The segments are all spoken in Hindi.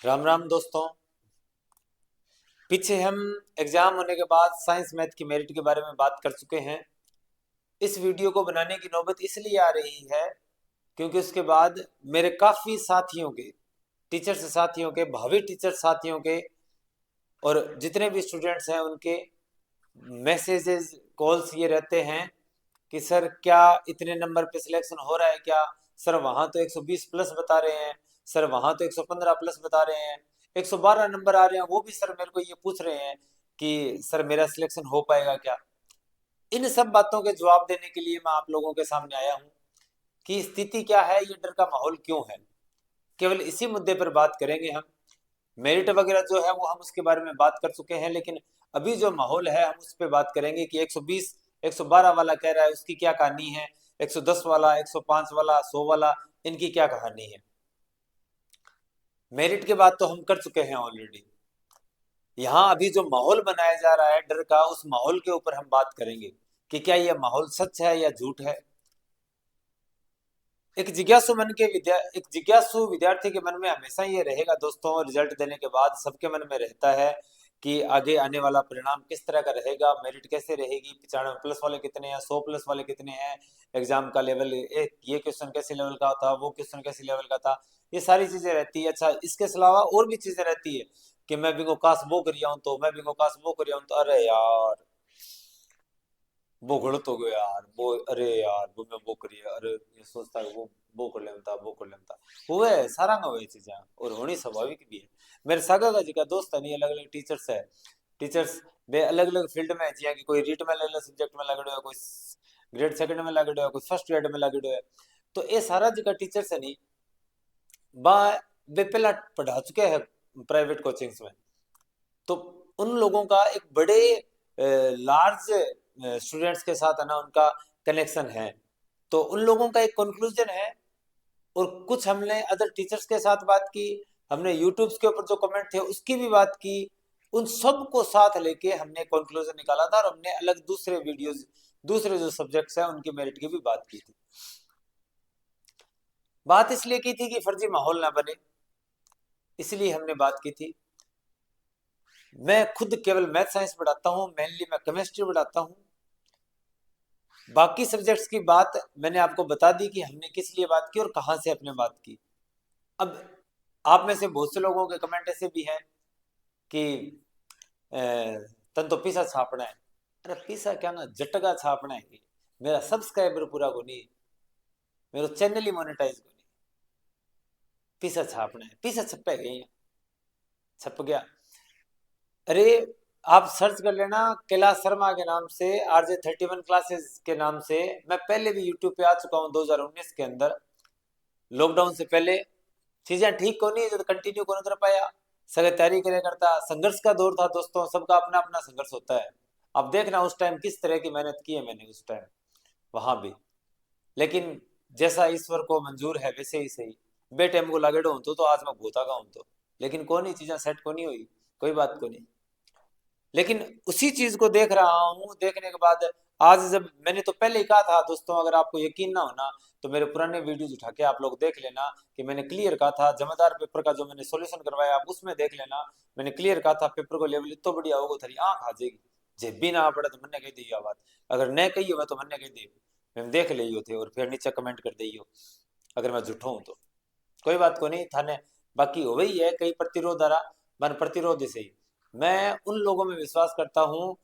राम राम दोस्तों। पीछे हम एग्जाम होने के बाद साइंस मैथ की मेरिट के बारे में बात कर चुके हैं। इस वीडियो को बनाने की नौबत इसलिए आ रही है क्योंकि उसके बाद मेरे काफ़ी साथियों के, टीचर्स साथियों के, भावी टीचर साथियों के और जितने भी स्टूडेंट्स हैं उनके मैसेजेस, कॉल्स ये रहते हैं कि सर क्या इतने नंबर पे सिलेक्शन हो रहा है क्या? सर वहाँ तो 120 प्लस बता रहे हैं, सर वहाँ तो 115 प्लस बता रहे हैं, 112 नंबर आ रहे हैं। वो भी सर मेरे को ये पूछ रहे हैं कि सर मेरा सिलेक्शन हो पाएगा क्या? इन सब बातों के जवाब देने के लिए मैं आप लोगों के सामने आया हूँ कि स्थिति क्या है, ये डर का माहौल क्यों है। केवल इसी मुद्दे पर बात करेंगे हम। मेरिट वगैरह जो है वो हम उसके बारे में बात कर चुके हैं, लेकिन अभी जो माहौल है हम उस पर बात करेंगे कि 120 112 वाला कह रहा है उसकी क्या कहानी है, 110 वाला, 105 वाला, 100 वाला, इनकी क्या कहानी है। मेरिट की बात तो हम कर चुके हैं ऑलरेडी। यहाँ अभी जो माहौल बनाया जा रहा है डर का, उस माहौल के ऊपर हम बात करेंगे कि क्या यह माहौल सच है या झूठ है। एक जिज्ञासु विद्यार्थी के मन में हमेशा ये रहेगा दोस्तों, रिजल्ट देने के बाद सबके मन में रहता है कि आगे आने वाला परिणाम किस तरह का रहेगा, मेरिट कैसे रहेगी, 95 प्लस वाले कितने हैं, 100 प्लस वाले कितने हैं, एग्जाम का लेवल, ये क्वेश्चन कैसे लेवल का था, वो क्वेश्चन कैसे लेवल का था। ये सारी चीजें रहती है। अच्छा, इसके अलावा और भी चीजें रहती है कि मैं भी को काश वो कर हूं तो, मैं भी को काश वो कर हूं तो, अरे यार वो गलत हो गया यार, वो अरे यार वो मैं वो करिए, अरे ये सोचता है वो कर लेता, वो कर लेता। हुए सारा में वही चीजें और होनी स्वाभाविक भी है। मेरे सागा का जी का दोस्त है नहीं, अलग अलग टीचर्स है। टीचर्स वे अलग अलग फील्ड में है जिया कि कोई रीट में अलग अलग सब्जेक्ट में लगड़ो है, कोई ग्रेड सेकंड में लगड़ो है, कोई फर्स्ट ग्रेड में लगड़ो है। तो ये सारा जी का टीचर्स है नहीं बा, वे पहला पढ़ा चुके हैं प्राइवेट कोचिंग्स में। तो उन लोगों का एक बड़े लार्ज स्टूडेंट्स के साथ है ना उनका कनेक्शन है। तो उन लोगों का एक कंक्लूजन है। और कुछ हमने अदर टीचर्स के साथ बात की, हमने यूट्यूब के ऊपर जो कमेंट थे उसकी भी बात की। उन सब को साथ लेके हमने कंक्लूजन निकाला था और हमने अलग दूसरे वीडियोस, दूसरे जो सब्जेक्ट्स हैं उनकी मेरिट की भी बात की थी। बात इसलिए की थी कि फर्जी माहौल ना बने, इसलिए हमने बात की थी। मैं खुद केवल मैथ साइंस पढ़ाता हूँ, मेनली मैं केमिस्ट्री पढ़ाता हूँ। बाकी सब्जेक्ट्स की बात मैंने आपको बता दी कि हमने किस लिए बात की और कहाँ से अपने बात की। अब आप में से बहुत से लोगों के कमेंट ऐसे भी हैं कि तन तो पीसा छापना है। अरे पीसा क्या ना, जटगा छापना है। मेरा सब्सक्राइबर पूरा को नहीं, मेरा चैनल ही मोनेटाइज को नहीं। पीसा छापना है, पीसा छपे गई, छप गया। अरे आप सर्च कर लेना कैलाश शर्मा के नाम से, RJ31 क्लासेस के नाम से। मैं पहले भी यूट्यूब पे आ चुका हूँ 2019 के अंदर, लॉकडाउन से पहले। चीजें ठीक को नहीं तो कंटिन्यू को नहीं कर पाया, सगे तैयारी करे करता। संघर्ष का दौर था दोस्तों, सबका अपना अपना संघर्ष होता है। अब देखना उस टाइम किस तरह की मेहनत की है मैंने उस टाइम वहां भी। लेकिन जैसा ईश्वर को मंजूर है वैसे ही सही। बेटे हमको लागेड़ो हूं तो आज मैं भूता का हूं तो, लेकिन कौन ही चीजें सेट को नहीं हुई, कोई बात को नहीं। लेकिन उसी चीज को देख रहा हूँ, देखने के बाद आज जब मैंने तो पहले ही कहा था दोस्तों, अगर आपको यकीन ना होना तो मेरे पुराने वीडियोज उठा के आप लोग देख लेना कि मैंने क्लियर कहा था। जमादार पेपर का जो मैंने सॉल्यूशन करवाया आप उसमें देख लेना। मैंने क्लियर कहा था पेपर को लेवल इतना बढ़िया होगा थारी आंख आ जाएगी। जे भी ना पड़े तो मैंने कह दी यह बात, अगर न कही हो तो मैंने कह दी, मैंने देख ली थे और फिर नीचे कमेंट कर दी हो अगर मैं झूठा हूं तो। कोई बात को नहीं थाने, बाकी हो वही है कई प्रतिरोध आ रहा, मन प्रतिरोध से ही मैं उन लोगों में विश्वास करता हूँ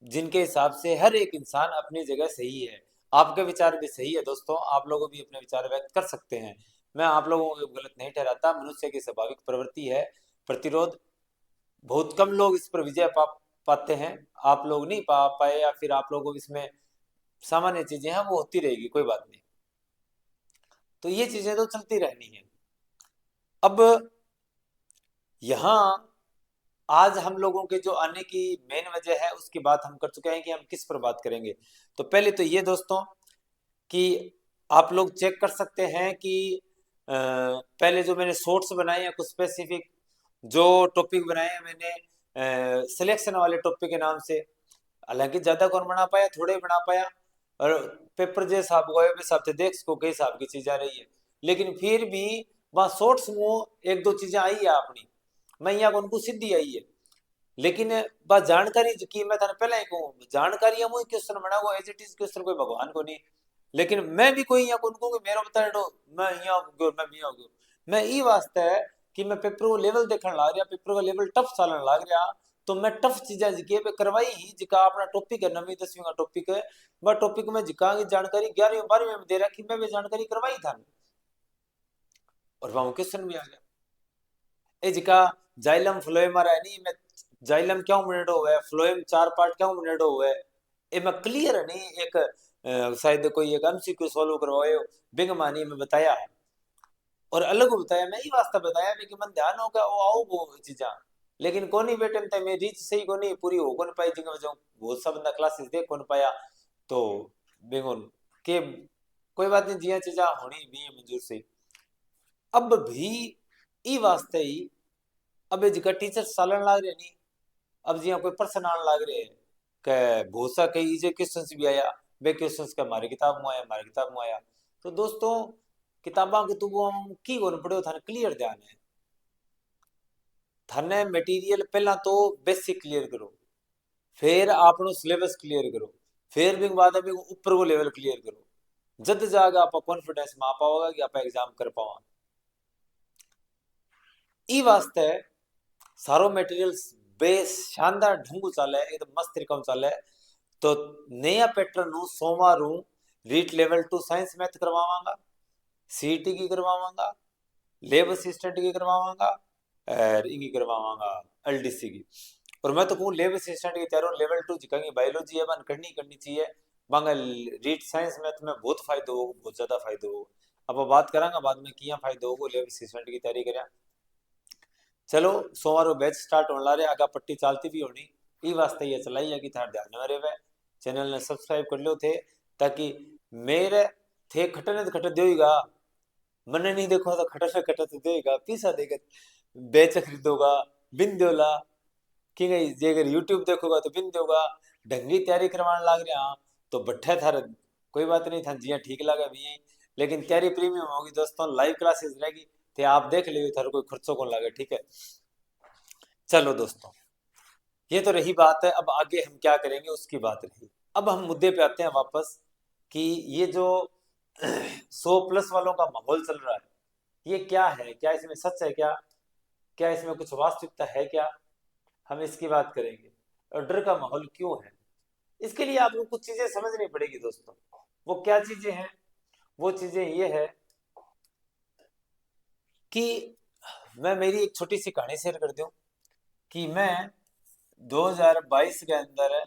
जिनके हिसाब से हर एक इंसान अपनी जगह सही है। आपके विचार भी सही है दोस्तों, आप लोग भी अपने विचार व्यक्त कर सकते हैं। मैं आप लोगों को गलत नहीं ठहराता, मनुष्य की स्वाभाविक प्रवृत्ति है प्रतिरोध। बहुत कम लोग इस पर विजय पाते हैं। आप लोग नहीं पा पाए या फिर आप लोगों को इसमें सामान्य चीजें हैं, वो होती रहेगी, कोई बात नहीं। तो ये चीजें तो चलती रहनी है। अब यहाँ आज हम लोगों के जो आने की मेन वजह है उसकी बात हम कर चुके हैं कि हम किस पर बात करेंगे। तो पहले तो ये दोस्तों कि आप लोग चेक कर सकते हैं कि पहले जो मैंने शॉर्ट्स बनाए हैं कुछ स्पेसिफिक जो टॉपिक बनाए हैं मैंने सिलेक्शन वाले टॉपिक के नाम से। हालांकि ज्यादा कौन बना पाया, थोड़े ही बना पाया। और पेपर जो हिसाब हुआ है हिसाब से देख सको कई हिसाब की चीज आ रही है। लेकिन फिर भी वहां शॉर्ट्स में एक दो चीजें आई है अपनी, मैं यहाँ को उनको सीधी आई है, लेकिन बस जानकारी की मैं थाने पहले ही कहूँ, जानकारी हम क्वेश्चन बना हुआ एज इट इज क्वेश्चन, कोई भगवान को नहीं। लेकिन मैं भी कोई यहाँ उनको मेरा बता दो, मैं यहाँ हो गयो, मैं भी यहाँ हो गयो। मैं ई वास्ते है कि मैं पेपर को लेवल देखने लग रहा, पेपर का लेवल टफ चलन लग रहा, तो मैं टफ चीजें जिके पे करवाई ही, जिका अपना टॉपिक है 9वीं 10वीं का टॉपिक है, वह टॉपिक में जिका की जानकारी 11वीं 12वीं में दे रखी, मैं भी जानकारी करवाई था, और वहां क्वेश्चन भी आ गया। ए जिका जाइलम फ्लोएम आ रहा है नहीं, मैं जाइलम क्यों मिनटो हुआ है, फ्लोएम 4 पार्ट क्यों मिनटो हुआ है, ए मैं क्लियर है नहीं, एक शायद कोई एक एमसीक्यू सॉल्व करवाए बिंग मानी में बताया है, और अलग बताया, मैं ही वास्ता बताया कि मन ध्यान होगा वो आओ वो चीजा, लेकिन कोनी बेटे में मैं रीच सही कोनी पूरी हो कौन पाई जिंग वजह बहुत सा बंदा क्लासेस देख कौन पाया, तो बेंगोन के कोई बात नहीं, जिया चीजा होनी भी है मंजूर से। अब भी ई वास्ते ही अब ये जिका टीचर सालन लाग रहे नहीं, अब जिया कोई पर्सन आने लाग रहे हैं कि बहुत सा कई इजे क्वेश्चंस भी आया, वे क्वेश्चंस का हमारे किताब में आया, हमारे किताब में आया, तो दोस्तों किताबा कुतुबों की कोन पढ़ो थाने क्लियर ध्यान है, थाने मटेरियल पहला तो बेसिक क्लियर करो, फिर आपनो सिलेबस क्लियर करो, फिर भी बाद में ऊपर को लेवल क्लियर करो, जद जाके आप कॉन्फिडेंस में आ पाओगे कि आप एग्जाम कर पाओ। ई वास्ते सारो मटेरियल बेस शानदार ढंगू चाले, एकदम मस्त तरीका चाले, तो नया पैटर्न नु सोमवार रीट लेवल 2 साइंस मैथ करवावांगा, सीईटी की करवावांगा, लेब असिस्टेंट की करवावांगा, और इनकी करवावांगा एलडीसी की। और मैं तो कहूँ लेब असिस्टेंट की तैयारी लेवल 2 जिका बायोलॉजी है बन करनी चाहिए, बांगा रीट साइंस मैथ में बहुत फायदा हो, बहुत ज्यादा फायदा हो, अब बात करांगा बाद में किया फायदा होगा लेब असिस्टेंट की तैयारी करें। चलो सोमवार को बैच स्टार्ट होने ला रहे, आगा पट्टी चालती भी होनी, ई वास्ते ये चलाई है कि थार ध्यान में रहे, चैनल ने सब्सक्राइब कर लो थे, ताकि मेरे थे खटने तो खट देगा, मने नहीं देखो तो खटने खट तो देगा, पीसा देगा, बेच खरीदोगा बिन दोला, कि गई जे अगर यूट्यूब देखोगा तो बिन दोगा, ढंगी तैयारी करवाने लाग रहे हाँ, तो बट्ठे थार कोई बात नहीं था जिया ठीक लगा भी, लेकिन तैयारी प्रीमियम होगी दोस्तों, लाइव क्लासेस रहेगी, ते आप देख लियो, थार कोई खर्चों को लगे, ठीक है। चलो दोस्तों, ये तो रही बात है, अब आगे हम क्या करेंगे उसकी बात रही, अब हम मुद्दे पे आते हैं वापस, कि ये जो 100+ वालों का माहौल चल रहा है, ये क्या है, क्या इसमें सच है, क्या क्या इसमें कुछ वास्तविकता है, क्या हम इसकी बात करेंगे, और डर का माहौल क्यों है, इसके लिए आपको कुछ चीजें समझनी पड़ेगी दोस्तों। वो क्या चीजें हैं, वो चीजें ये है कि मैं मेरी एक छोटी सी कहानी शेयर कर दूं, कि मैं 2022 के अंदर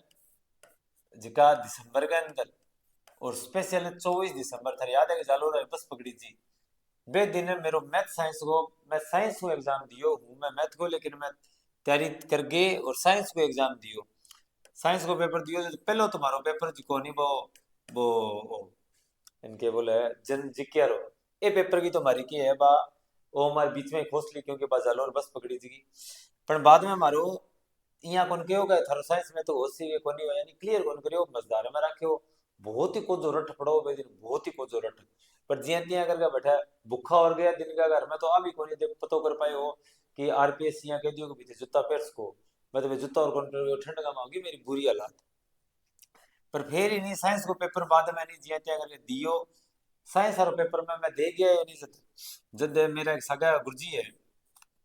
जिका दिसंबर के अंदर, और स्पेशल 24 दिसंबर था, याद है कि जालोर में बस पकड़ी थी, वे दिन है मेरो मैथ साइंस को, मैं साइंस को एग्जाम दियो हूँ, मैं मैथ को लेकिन मैं तैयारी करके और साइंस को एग्जाम दियो, साइंस को पेपर दियो, जो पहलो तुम्हारो पेपर जो नहीं वो इनके बोले जन जिक्र ए पेपर की तो हमारी की है बा, वो हमारे बीच में खोस ली क्योंकि बा जालोर बस पकड़ी थी, पर बाद में हमारो यहाँ कौन के होगा थारो साइंस में तो होसी के कोनी हो, यानी क्लियर कौन करियो मजदार में रखियो, बहुत ही को जो रट पड़ो बे दिन, बहुत ही को जो रट, पर जिया तिया करके बैठा भूखा और गया दिन का घर में, तो अभी कोनी देख पतो कर पाए हो कि आरपीएस यहाँ कह दियो कि बीते जूता पेर्स को, मतलब जूता और कौन ठंड का होगी मेरी बुरी हालत, पर फिर ही नहीं साइंस को पेपर बाद में नहीं जिया तिया करके दियो, साइंस और पेपर में मैं दे गया नहीं जद, जद मेरा एक सगा गुरुजी है,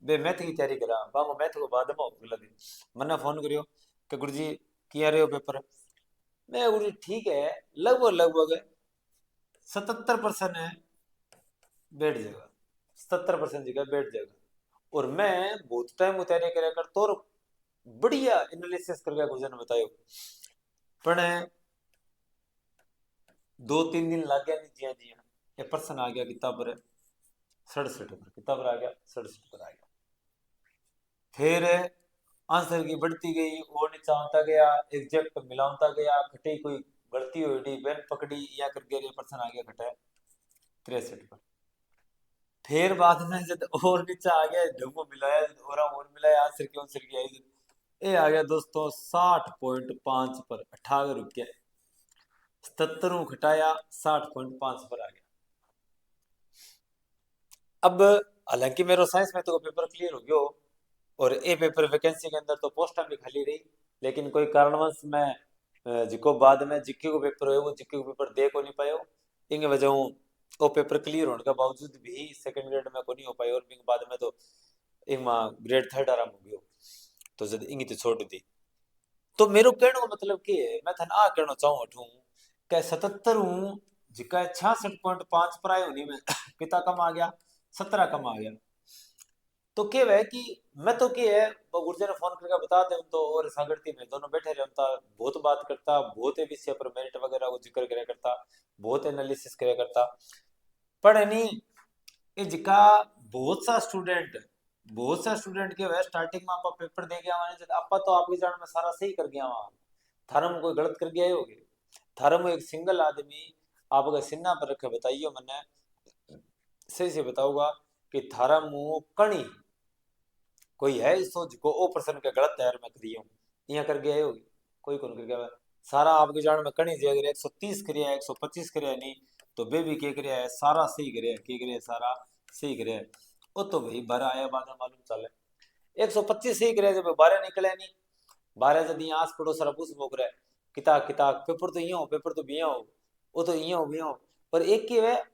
बे मैथ की तैयारी करा, बाबा मैथ को बाद में अगला दिन मन्ना फोन करियो कि गुरुजी किया रहे हो पेपर, मैं गुरुजी ठीक है, लगभग लगभग 77% है, बैठ जाएगा, 77% जगह बैठ जाएगा, और मैं बहुत टाइम को तैयारी करा कर तो बढ़िया एनालिसिस करके गुजरने बतायो, पर 2-3 दिन लग गया नहीं, जिया जिया ये पर्सन आ गया किताब पर 67 पर, किताब पर आ गया 67 पर आ गया, फिर आंसर की बढ़ती गई और नीचा होता गया, एग्जैक्ट मिलाता गया, खटे कोई गलती हुई बेन पकड़ी या करके ये पर्सन आ गया खटा 63 पर, फिर बाद में जब और नीचा आ गया ढंगो मिलाया, और मिलाया आंसर की आई, ये आ गया दोस्तों 60.5 पर, 58 रुक गया, 77 घटाया 60.5 पर आ गया। अब हालांकि मेरे साइंस में तो पेपर क्लियर हो गयो, और ए पेपर वैकेंसी के अंदर तो पोस्टा भी खाली रही, लेकिन कोई कारणवश मैं जिको बाद में जीके को पेपर हो, वो जीके को पेपर दे को नहीं पायो। इन वजह वो पेपर क्लियर होने के बावजूद भी सेकंड ग्रेड में को नहीं हो पायो, और बाद में तो इमा ग्रेड थर्ड आराम हो गयो, तो जब इंगी तो छोड़ दी। तो मेरो कहने का मतलब के है, मैं थन आ कहना चाहूँ हूँ कि 77 हूँ, जिका 66.5 पर आयो नहीं मैं कितना कम आ गया, 17 कम आ गया। तो के है कि मैं तो के है वो गुर्जर ने फोन करके बता दे तो, और सागरती में दोनों बैठे रहता, बहुत बात करता, बहुत है विषय पर मेरिट वगैरह को जिक्र करे करता, बहुत एनालिसिस करे करता। पर नहीं, ये जिका बहुत सा स्टूडेंट के वह स्टार्टिंग में आप पेपर दे गया माने आप तो आपकी जान में सारा सही कर गया वहां, थारा में कोई गलत कर गया होगे, थारा में एक सिंगल आदमी आप अगर सिन्ना पर रखे बताइए मैंने सही से बताऊंगा कि थारा मुंह कणी कोई है इस सोच को ओ पर्सन के गलत तैयार में करियो यहाँ कर गया होगी, कोई कौन कर गया। सारा आपके जान में कणी जे अगर 130 करिया 125 करिया नहीं, तो बेबी के करिया है सारा सही करिया के करिया सारा सही करिया है। वो तो भाई बारह आया बाद में मालूम चले 125 सही करिया, जब बारह निकले नहीं, बारह जब यहाँ आस पड़ोस सारा पूछ मोक रहा है किताब किताब पेपर तो यहाँ हो, पेपर तो भी यहाँ हो, वो तो यहाँ हो भी यहाँ हो। पर एक की वह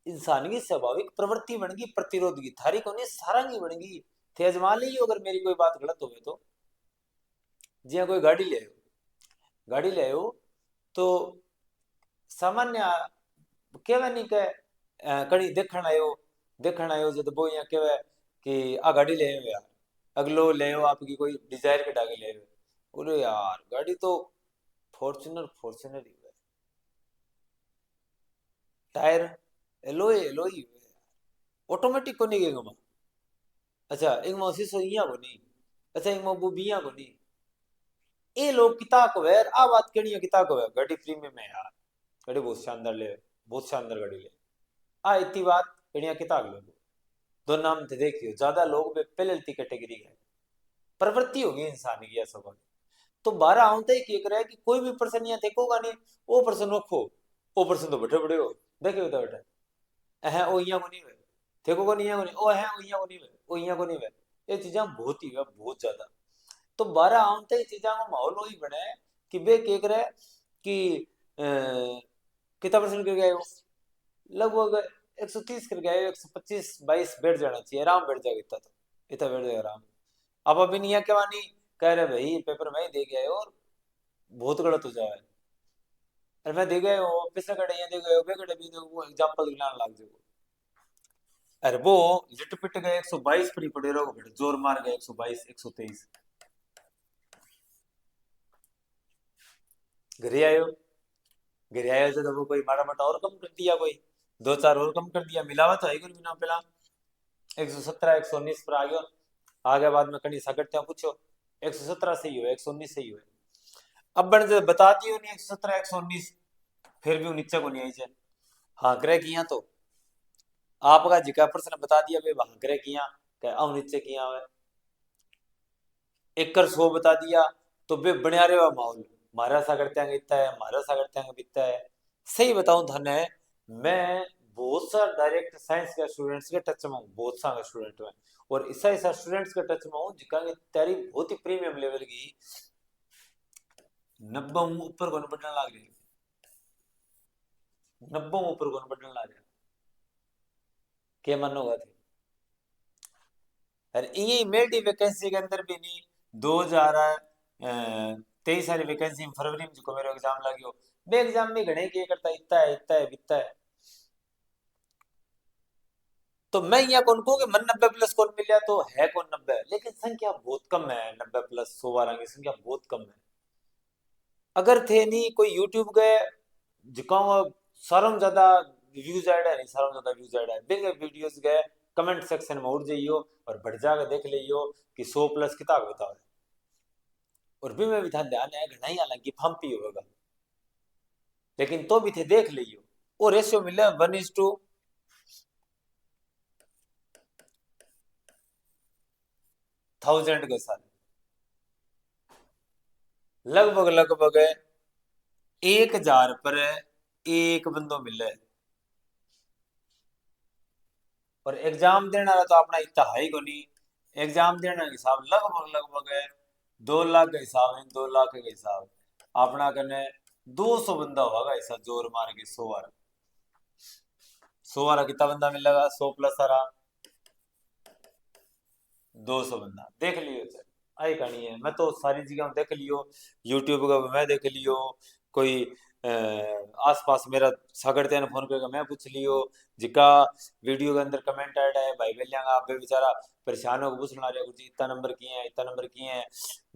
इंसान की स्वाभाविक प्रवृत्ति बन गई प्रतिरोध की, थारी को नहीं सारा की बन गई। थे अजमा ली अगर मेरी कोई बात गलत हो तो, जी हाँ, कोई गाड़ी ले आयो तो सामान्य केवे नहीं के कड़ी देखण आयो जब वो यहाँ केवे कि आ गाड़ी ले आयो यार, अगलो ले आओ आपकी कोई डिजायर के डाके ले आओ, बोलो यार गाड़ी तो फॉर्च्यूनर फॉर्च्यूनर ही है, टायर एलोय एलोय ऑटोमेटिक को नहीं गएगा। अच्छा एक मौसी सो इया को नहीं, अच्छा एक मो बिया को नहीं, ये लोग किता को है आ बात केड़ी है किता को है गाड़ी प्रीमियम है यार, गाड़ी बहुत शानदार ले, बहुत शानदार गाड़ी ले, आ इतनी बात केड़िया किता को लोग दो नाम थे देखियो ज्यादा लोग पहले इतनी कैटेगरी है, प्रवृत्ति होगी इंसान की ऐसा बात। तो बारह आउते ही क्या करे कि कोई भी पर्सन यहाँ देखोगा नहीं, वो पर्सन रखो, वो पर्सन तो बैठे बड़े हो देखे होता बैठे है ओ यहाँ को नहीं हुए, देखोगा नहीं यहाँ को नहीं ओ है ओ यहाँ को नहीं हुए, ओ यहाँ को नहीं हुए, ये चीजा बहुत ही है बहुत ज्यादा। तो बारह आउते ही चीजा का माहौल वही बने कि बे के करे कि कितना परसेंट कर गए हो, लगभग 130 कर गए, 125 22 बैठ जाना चाहिए, आराम बैठ जाएगा इतना, तो इतना बैठ जाएगा आराम। अब अभी नहीं क्या नहीं कह रहे भाई पेपर में ही दे गए और बहुत गलत हो जाए, अरे मैं दे गए हो पिछले कड़े ये दे गए हो बे कड़े भी वो एग्जांपल दिलाने लग जाओ, अरे वो लिट पिट गए 122 पर ही पड़े रहो बेटे जोर मार गए 122 123, घरे आयो, घरे आयो तो वो कोई माड़ा मोटा और कम कर दिया, कोई दो चार और कम कर दिया, मिलावा तो है कोई बिना पहला 117 119 पर आ गया, आगे बाद में कहीं सकते हैं पूछो 117 सही हुआ 119 सही हुआ, अब बन जब बता दियो नहीं 117 119 फिर भी वो नीचे को नहीं आई जाए, हाँ करे किया तो आपका जिका प्रश्न बता दिया भाई वहां करे किया क्या अब नीचे किया हुआ एक कर 100 बता दिया, तो बे बढ़िया रे माहौल, मारा सा करते हैं इतना है मारा सा करते हैं इतना है। सही बताऊं धन है, मैं बहुत सा डायरेक्ट साइंस के स्टूडेंट्स के टच में हूँ, बहुत सा स्टूडेंट में, और ऐसा ऐसा स्टूडेंट्स के टच में हूँ जिनका की तैयारी बहुत ही प्रीमियम लेवल की 90 ऊपर कौन बढ़ने लग रही, 90 ऊपर कौन बढ़ने लग रहा, क्या मन होगा थे। और यही मेडी वैकेंसी के अंदर भी नहीं 2023 सारी वैकेंसी में फरवरी में जो मेरा एग्जाम लगी हो, मैं एग्जाम में घने किया करता इतना है इतना है बितना है, तो मैं यहाँ कौन कहूँ कि मन 90 प्लस कौन मिल गया तो है कौन 90, लेकिन संख्या बहुत कम है 90 प्लस 112 की संख्या बहुत कम है। अगर थे नहीं कोई यूट्यूब गए जिका सारों ज्यादा व्यूज ऐड है नहीं, सारों ज्यादा व्यूज ऐड है बिग वीडियोस गए कमेंट सेक्शन में उड़ जाइयो और बढ़ जाकर देख लियो कि 100 प्लस किताब बताओ, और भी मैं भी था ध्यान है घना ही हालांकि फंपी होगा, लेकिन तो भी थे देख लियो, वो रेशियो मिले 1:1000 के साथ, लगभग लगभग 1000 पर एक बंदो मिले, और एग्जाम देने वाला तो अपना इतना है ही को नहीं। एग्जाम देने का हिसाब लगभग लगभग है 2 लाख का हिसाब है, 2 लाख का हिसाब अपना करने 200 बंदा होगा ऐसा जोर मार के 100 वाला। 100 वाला कितना बंदा मिलेगा, 100 प्लस सारा 200 बंदा देख लियो सर। आई कहानी है, मैं तो सारी जगह देख लियो, यूट्यूब का मैं देख लियो, कोई आस पास मेरा सागरते ने फोन करके मैं पूछ लियो, जिका वीडियो के अंदर कमेंट ऐड है भाई बेलियांगा आप बेचारा परेशान हो पूछना रहे गुरुजी इतना नंबर किए हैं इतना नंबर किए हैं।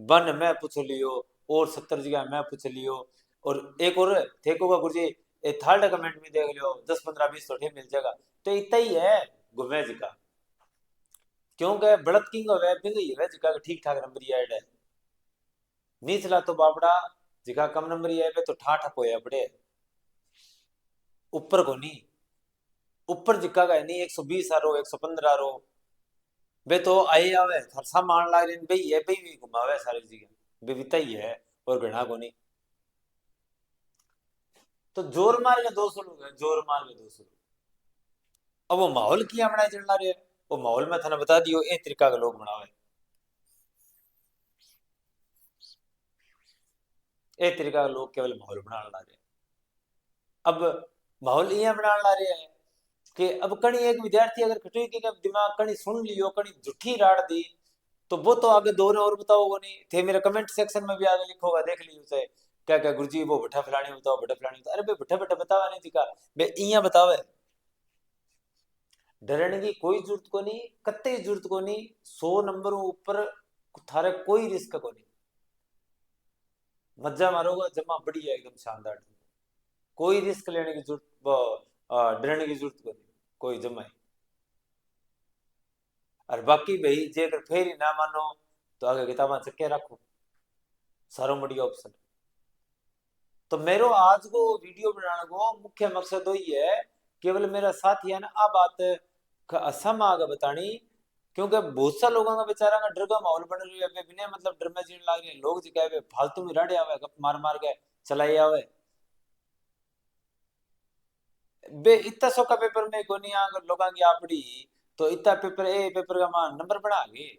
वन मैं पूछ लियो और 70 जगह मैं पूछ लियो। और एक और थे को गुरुजी थर्ड कमेंट में देख लियो 10 15 20 तो ठीक मिल जाएगा। तो इतना ही है घूमे जी का, क्योंकि बढ़त किंग है बिंग ही है जिका ठीक ठाक नंबर ऐड है। निचला तो बापड़ा जिका कम नंबर है पे तो ठाठ होया बड़े, ऊपर को नहीं। ऊपर जिका का है नहीं 120 आ रो 115 आ रो बे तो आई आवे खरसा मान लाग रहे बे ये पे भी घुमावे सारी जगह बे बिता ही है और घना को नहीं। तो जोर मार के 200 लोग हैं, जोर मार के 200 लोग। अब वो माहौल किया बनाए चलना रहे, वो माहौल में थाने बता दियो ए तरीका के लोग बनावे, ए तरीका के लोग केवल माहौल बना ला रहे। अब माहौल ये बना ला रहे हैं कि अब कणी एक विद्यार्थी अगर खटुई के दिमाग कणी सुन लियो कणी झूठी राड़ दी तो वो तो आगे दो ने और बताओगे नहीं थे। मेरे कमेंट सेक्शन में भी आगे लिखोगा देख लियो उसे क्या क्या गुरुजी वो भट्ठा फलानी बताओ भट्ठा फलानी बताओ। अरे भाई भट्ठा भट्ठा बतावा नहीं दिखा बे इया बतावे। डरने की कोई जरूरत को नहीं, कत्ते जरूरत को नहीं। 100 नंबर ऊपर थारे कोई रिस्क को नहीं, मजा मारोगा जमा बढ़िया एकदम शानदार। कोई रिस्क लेने की जरूरत डरने की जरूरत को नहीं, कोई जमा ही। और बाकी भाई जे अगर फिर ही ना मानो तो आगे किताबा चक्के रखो, सारो बढ़िया ऑप्शन। तो मेरो आज को वीडियो बनाने को मुख्य मकसद तो ये है केवल मेरा साथी है ना आ बात असम आगे बतानी। क्योंकि बहुत सा लोगों का बेचारा का डर का माहौल बन रही है बिना मतलब डर में जीने लग रहे हैं लोग जी कहे फालतू में रड़े आवे गप मार मार के चलाई आवे बे इतना सौ का पेपर में कोनी अगर लोगों की आपड़ी तो इतना पेपर ए पेपर का मान नंबर बना गए।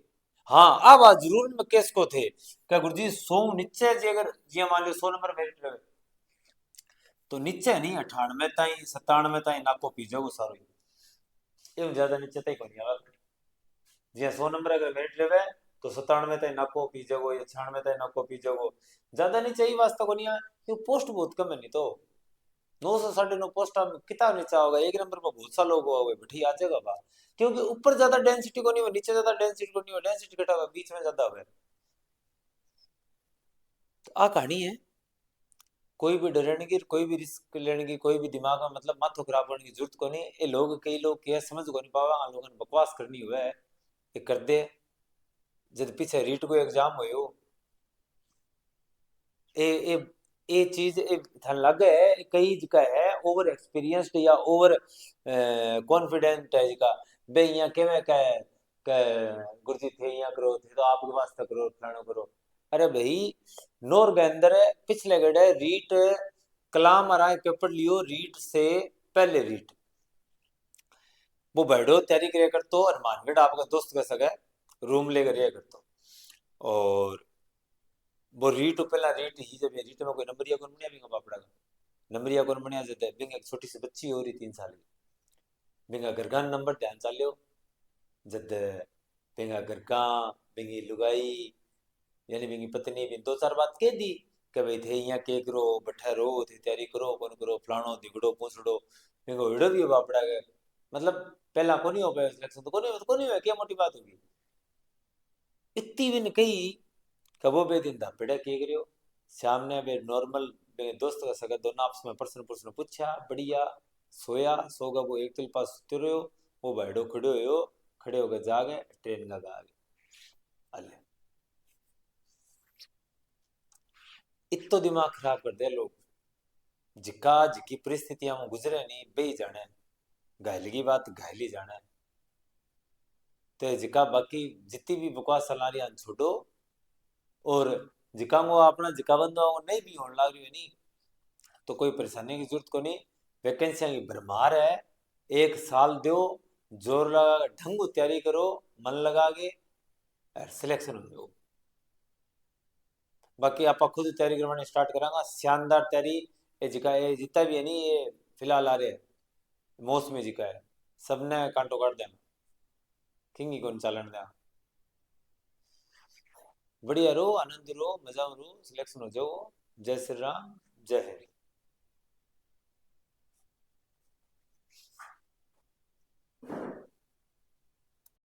हाँ अब आज जरूर में केस को थे क्या गुरुजी 100 नीचे जी अगर जी मान लो 100 नंबर मेरिट रहे तो नीचे नहीं 98 ताई 97 ताई नाको पी जाओ सारो ये ज्यादा नीचे तक कोनी आवा। जी 100 नंबर अगर मेरिट रहे तो 97 ताई नाको पी जाओ या 96 ताई नाको पी जाओ, ज्यादा नीचे ही वास्ता कोनी आ क्यों पोस्ट बहुत कम है नहीं तो 900 9:30 पोस्ट कितना नीचा होगा एक नंबर पर बहुत सा लोग होगा बैठी आ जाएगा बा। क्योंकि ऊपर ज्यादा डेंसिटी को नहीं हो नीचे ज्यादा डेंसिटी को नहीं हो डेंसिटी घटा हुआ बीच में ज्यादा हुआ। तो आ कहानी है, कोई भी डरने की कोई भी रिस्क लेने की कोई भी दिमाग में मतलब माथो खराब करने की जरूरत को नहीं। ये लोग कई लोग क्या समझ को नहीं पावा लोगों ने बकवास करनी हुआ है ये कर दे। जब पीछे रीट को एग्जाम हो ए ये चीज थाने लगे है कई जगह है ओवर एक्सपीरियंस्ड या ओवर कॉन्फिडेंट है जिका बे यहाँ केवे गुरजी थे यहाँ करो थे तो आपके वास्ते करो फलानो करो। अरे भाई नोर के अंदर पिछले गड़े रीट कलाम आ रहा है पेपर लियो रीट से पहले रीट वो बैठो तैयारी करे कर तो और मानगढ़ आपका दोस्त का सगा रूम लेकर रह कर तो। और वो रीट पहला रीट ही जब रीट में कोई नंबरिया कौन बनया भी बापड़ा का नंबरिया कौन बनया जब बिंग एक छोटी सी बच्ची हो रही 3 साल की बिंगा घर का नंबर ध्यान चाल्यो जद बिंगा घर का बिंगी लुगाई यानी बिंगी पत्नी भी 2 4 बात कह दी कि भाई थे यहाँ के करो बैठा रो थे तैयारी करो कौन करो फलानो दिगड़ो पूछड़ो बिंगो वीडियो भी बापड़ा के मतलब पहला को नहीं हो पाया सिलेक्शन तो को नहीं हुआ क्या मोटी बात होगी इतनी भी नहीं कही कबो बे दिन धापेड़ा के करियो सामने बे नॉर्मल बे दोस्त का सगा दोनों आपस में प्रश्न प्रश्न पूछा बढ़िया सोया सोगा वो एक तिल पास सुते रहो वो बैठो खड़े होकर जागे ट्रेन लगा आगे अले इतो दिमाग खराब कर दे लोग जिका जिकी परिस्थितियां में गुजरे नहीं बे ही जाने घायल की बात घायल ही जाना है। तो जिका बाकी जितनी भी बकवास चला रही छोड़ो और जिका वो अपना जिका बंदा वो नहीं भी होने लग रही है नहीं तो कोई परेशानी की जरूरत को नहीं। वैकेंसियां की भरमार है 1 साल दो जोर लगा ढंग तैयारी करो, मन लगा के सिलेक्शन हो जाओ। बाकी आप खुद तैयारी करवानी स्टार्ट करांगा, शानदार तैयारी। ये जिका ये जितना भी है नहीं ये फिलहाल आ रहे मौसमी जिका है, सबने कांटो काट देना, किंग ही कौन चालन देना। बढ़िया रहो, आनंद रहो, मजा रहो, सिलेक्शन हो जाओ। जय श्री राम, जय हरि।